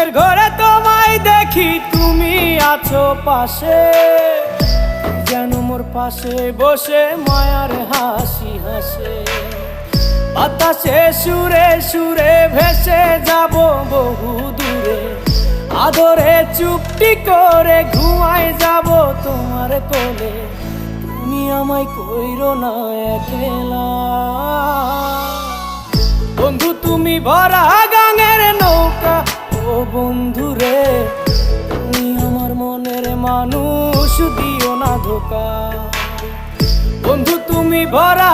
ঘুমের ঘরে তোমায় দেখি, তুমি আছো পাশে, যেন মোর পাশে বসে মায়ার হাসি হাসে। বাতাসে সুরে সুরে ভেসে যাব বহু দূরে, আদরে চুপটি করে ঘুমায় যাব তোমার কোলে। তুমি আমায় কইরো না একলা বন্ধু, তুমি ভরা গাঙের নৌকা। ও বন্ধু রে, তুমি আমার মনের মানুষ, দিও না ধোকা। বন্ধু তুমি ভরা